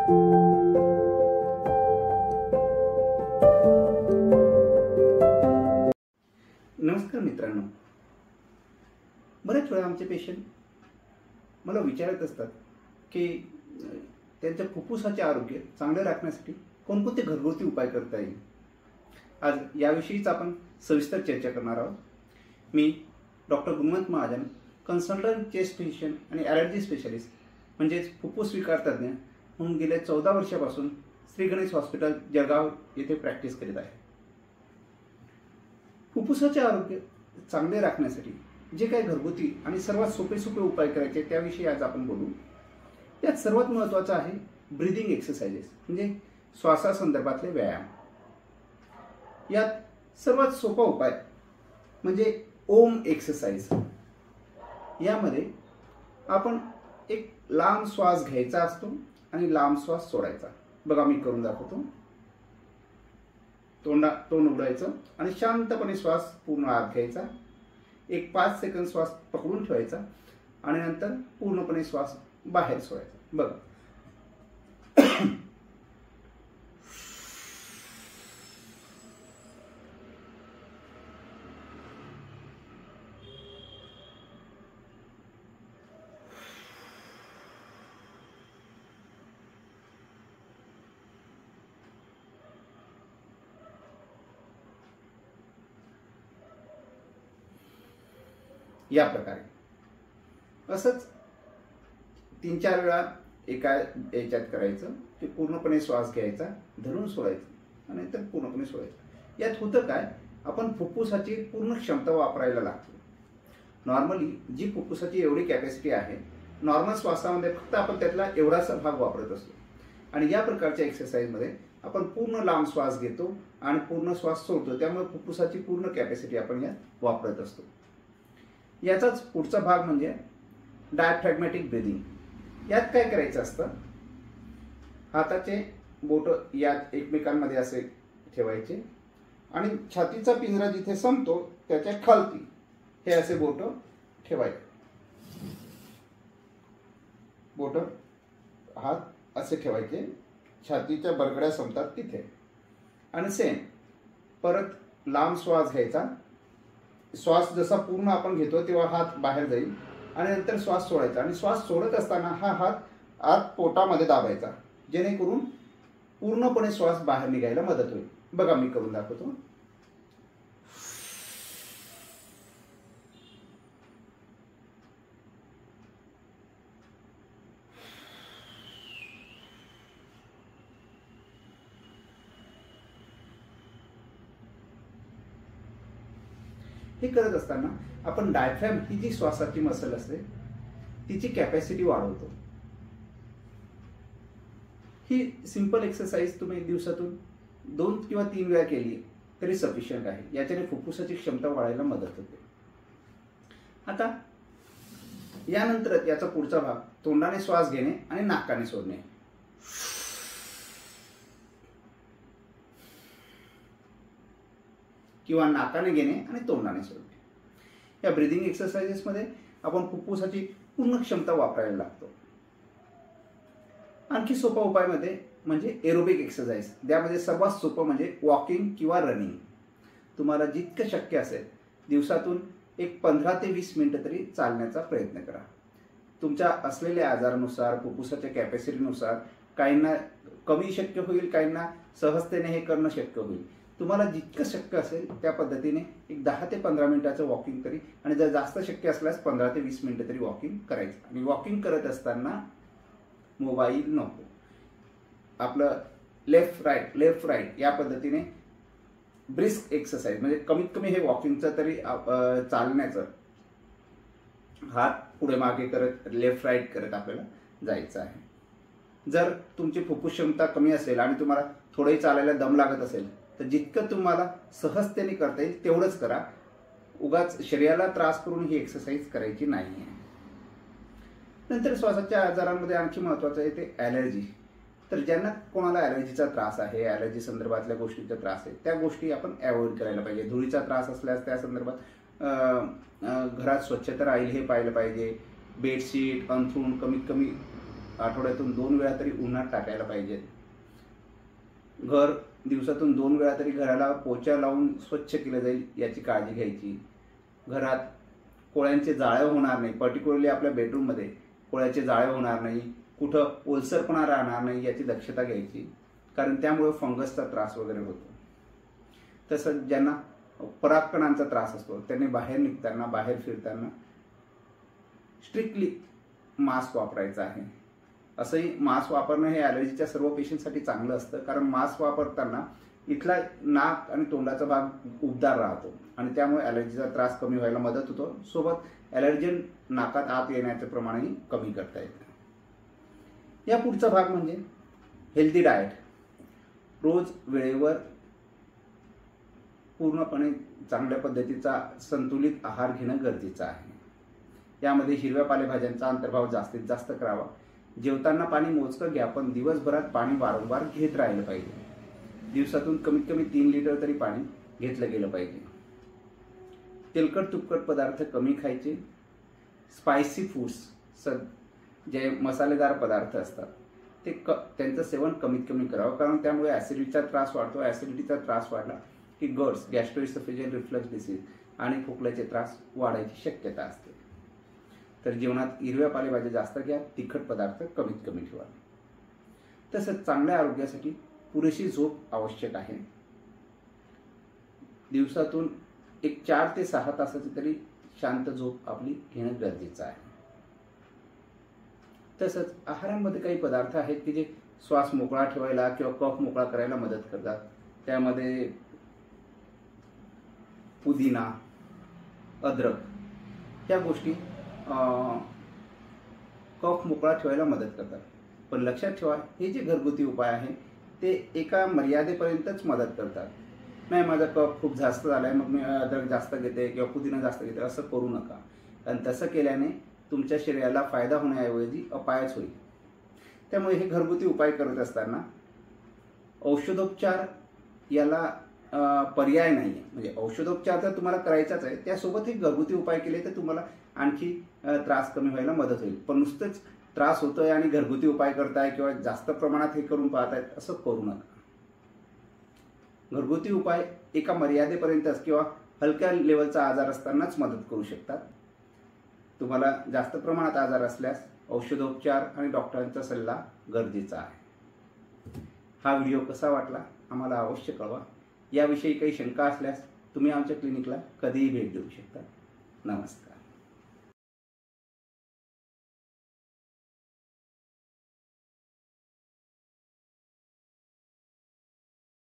नमस्कार मित्रांनो, बरेच वेळा आमचे पेशंट मला विचारत असतात की त्यांच्या फुफ्फुसाचे आरोग्य चांगले राखण्यासाठी कोणकोणते घरगुती उपाय करता येईल. आज याविषयीच आपण सविस्तर चर्चा करणार आहोत. मी डॉक्टर गुणवंत महाजन, कन्सल्टंट चेस्ट फिजिशियन आणि ॲलर्जी स्पेशलिस्ट म्हणजेच फुफ्फुस विकार तज्ज्ञ म्हणून गेल्या 14 वर्षापासून श्री गणेश हॉस्पिटल जळगाव येथे प्रॅक्टिस करीत आहे. फुफ्फुसाचे आरोग्य चांगले राखण्यासाठी जे काही घरगुती आणि सर्वात सोपे उपाय करायचे त्याविषयी आज आपण बोलू. यात सर्वात महत्त्वाचं आहे ब्रीदिंग एक्सरसाइजेस म्हणजे श्वासासंदर्भातले व्यायाम. यात सर्वात सोपा उपाय म्हणजे ओम एक्सरसाइज. यामध्ये आपण एक लांब श्वास घ्यायचा असतो आणि लांब श्वास सोडायचा. बघा, मी करून दाखवतो. तोंड उघडायचं आणि शांतपणे श्वास पूर्ण आत घ्यायचा. एक 5 सेकंद श्वास पकडून ठेवायचा आणि नंतर पूर्णपणे श्वास बाहेर सोडायचा. बघा, या प्रकारे असंच 3-4 वेळा एका याच्यात करायचं. की पूर्णपणे श्वास घ्यायचा, धरून सोडायचं आणि नंतर पूर्णपणे सोडायचं. यात होतं काय, आपण फुफ्फुसाची पूर्ण क्षमता वापरायला लागतो. नॉर्मली जी फुफ्फुसाची एवढी कॅपॅसिटी आहे, नॉर्मल श्वासामध्ये फक्त आपण त्यातला एवढासा भाग वापरत असतो. आणि या प्रकारच्या एक्सरसाइजमध्ये आपण पूर्ण लांब श्वास घेतो आणि पूर्ण श्वास सोडतो. त्यामुळे फुफ्फुसाची पूर्ण कॅपॅसिटी आपण यात वापरत असतो. याचाच पुढचा भाग म्हणजे डायफ्रॅग्मॅटिक ब्रीदिंग. यात काय करायचं असतं, हाताचे बोट यात एकमेकांमध्ये असे ठेवायचे आणि छातीचा पिंजरा जिथे संपतो त्याच्या खालती हे असे बोट ठेवायचे. बोट हात असे ठेवायचे, छातीच्या बरगड्या संपतात तिथे. आणि सेम परत लांब श्वास घ्यायचा. श्वास जसा पूर्ण आपण घेतो तेव्हा हात बाहेर जाईल आणि नंतर श्वास सोडायचा. आणि श्वास सोडत असताना हा हात आत पोटामध्ये दाबायचा, जेणेकरून पूर्णपणे श्वास बाहेर निघायला मदत होईल. बघा, मी करून दाखवतो. हे करत असताना आपण डायफ्रॅम ही जी श्वासाची मसल असते तिची कॅपॅसिटी वाढवतो. ही सिंपल एक्सरसाइज तुम्ही दिवसातून 2 किंवा 3 वेळा केली तरी सफिशियंट आहे. याच्याने फुफ्फुसाची क्षमता वाढायला मदत होते. आता यानंतर याचा पुढचा भाग तोंडाने श्वास घेणे आणि नाकाने सोडणे. किंवा नाकाने घेणे आणि तोंडाने सोडणे. या ब्रीदिंग एक्सरसाइजेसमध्ये आपण फुफ्फुसाची पूर्ण क्षमता वापरायला लागतो. आणखी सोपा उपाय म्हणजे एरोबिक एक्सरसाइज. त्यामध्ये सर्वात सोपं म्हणजे वॉकिंग किंवा रनिंग. तुम्हाला जितकं शक्य असेल दिवसातून एक 15 ते 20 मिनिटं तरी चालण्याचा प्रयत्न करा. तुमच्या असलेल्या आजारानुसार, फुफ्फुसाच्या कॅपॅसिटीनुसार काहींना कमी शक्य होईल, काहींना सहजतेने हे करणं शक्य होईल. तुम्हाला जितकं शक्य असेल त्या पद्धतीने एक 10 ते 15 मिनिटाचं वॉकिंग तरी, आणि जर जास्त शक्य असल्यास 15 ते 20 मिनिटं तरी वॉकिंग करायचं. आणि वॉकिंग करत असताना मोबाईल नको. आपलं लेफ्ट राईट या पद्धतीने ब्रिस्क एक्सरसाइज म्हणजे कमीत कमी हे वॉकिंगचं तरी चालण्याचं, हात पुढे मागे करत लेफ्ट राईट करत आपल्याला जायचं आहे. जर तुमची फुफ्फुस क्षमता कमी असेल आणि तुम्हाला थोडंही चालायला दम लागत असेल तर जितकं तुम्हाला सहजतेने करता येईल तेवढंच करा. उगाच शरीराला त्रास करून ही एक्सरसाइज करायची नाही आहे. नंतर श्वासाच्या आजारांमध्ये आणखी महत्त्वाचं आहे ते ॲलर्जी. तर ज्यांना कोणाला ॲलर्जीचा त्रास आहे, ॲलर्जी संदर्भातल्या गोष्टीचा त्रास आहे, त्या गोष्टी आपण अवॉइड करायला पाहिजे. धुळीचा त्रास असल्यास त्या संदर्भात घरात स्वच्छता राहील हे पाहिलं पाहिजे. बेडशीट, अंथरूण कमीत कमी आठवड्यातून 2 वेळा तरी उन्हात टाकायला पाहिजेत. घर दिवसातून 2 वेळा तरी घराला पोचा लावून स्वच्छ केलं जाईल याची काळजी घ्यायची. घरात कोळ्यांचे जाळे होणार नाही, पर्टिक्युलरली आपल्या बेडरूममध्ये कोळ्याचे जाळे होणार नाही, कुठं ओलसरपणा राहणार नाही याची दक्षता घ्यायची, कारण त्यामुळे फंगसचा त्रास वगैरे होतो. तसंच ज्यांना परागकणांचा त्रास असतो त्यांनी बाहेर निघताना, बाहेर फिरताना स्ट्रिक्टली मास्क वापरायचा आहे. असंही मास्क वापरणं हे ॲलर्जीच्या सर्व पेशंटसाठी चांगलं असतं, कारण मास्क वापरताना इथला नाक आणि तोंडाचा भाग उबदार राहतो आणि त्यामुळे ॲलर्जीचा त्रास कमी व्हायला मदत होतो. सोबत ॲलर्जन नाकात आत येण्याचं प्रमाणही कमी करता येतं. या पुढचा भाग म्हणजे हेल्दी डाएट. रोज वेळेवर पूर्णपणे चांगल्या पद्धतीचा संतुलित आहार घेणं गरजेचं आहे. यामध्ये हिरव्या पालेभाज्यांचा अंतर्भाव जास्तीत जास्त करावा. जेवताना पाणी मोजकं घ्या, पण दिवसभरात पाणी वारंवार घेत राहिलं पाहिजे. दिवसातून कमीत कमी 3 लिटर तरी पाणी घेतलं गेलं पाहिजे. तेलकट तुपकट पदार्थ कमी खायचे. स्पायसी फूड्स, जे मसालेदार पदार्थ असतात ते त्यांचं सेवन कमीत कमी करावं, कारण त्यामुळे ॲसिडिटीचा त्रास वाढतो. ॲसिडिटीचा त्रास वाढला की गट्स, गॅस्ट्रोइसोफेजियल रिफ्लक्स डिसीज आणि खोकल्याचे त्रास वाढायची शक्यता असते. तर जेवणात हिरव्या पालेभाज्या जास्त घ्या, तिखट पदार्थ कमीत कमी ठेवा. तसंच चांगल्या आरोग्यासाठी पुरेशी झोप आवश्यक आहे. दिवसातून एक 4 ते 6 तासाची तरी शांत झोप आपली घेणं गरजेचं आहे. तसंच आहारामध्ये काही पदार्थ आहेत की जे श्वास मोकळा ठेवायला किंवा कफ मोकळा करायला मदत करतात. त्यामध्ये पुदिना, अद्रक या गोष्टी कफ मोकळा ठेवायला मदत करतात. पण लक्षात ठेवा, हे जे घरगुती उपाय आहे ते एका मर्यादेपर्यंतच मदत करतात. नाही माझा कफ खूप जास्त झाला आहे मग मी अद्रक जास्त घेते किंवा पुदिना जास्त घेते असं करू नका, कारण तसं केल्याने तुमच्या शरीराला फायदा होण्याऐवजी अपायच होईल. त्यामुळे हे घरगुती उपाय करत असताना औषधोपचार याला पर्याय नाही आहे. म्हणजे औषधोपचार तर तुम्हाला करायचाच आहे, त्यासोबत हे घरगुती उपाय केले तर तुम्हाला आणखी त्रास कमी व्हायला मदत होईल. पण नुसतंच त्रास होतोय आणि घरगुती उपाय करताय किंवा जास्त प्रमाणात हे करून पाहतायत असं करू नका. घरगुती उपाय एका मर्यादेपर्यंतच किंवा हलक्या लेवलचा आजार असतानाच मदत करू शकतात. तुम्हाला जास्त प्रमाणात आजार असल्यास औषधोपचार आणि डॉक्टरांचा सल्ला गरजेचा आहे. हा व्हिडिओ कसा वाटला आम्हाला अवश्य कळवा. याविषयी काही शंका असल्यास तुम्ही आमच्या क्लिनिकला कधीही भेट देऊ शकता. नमस्कार.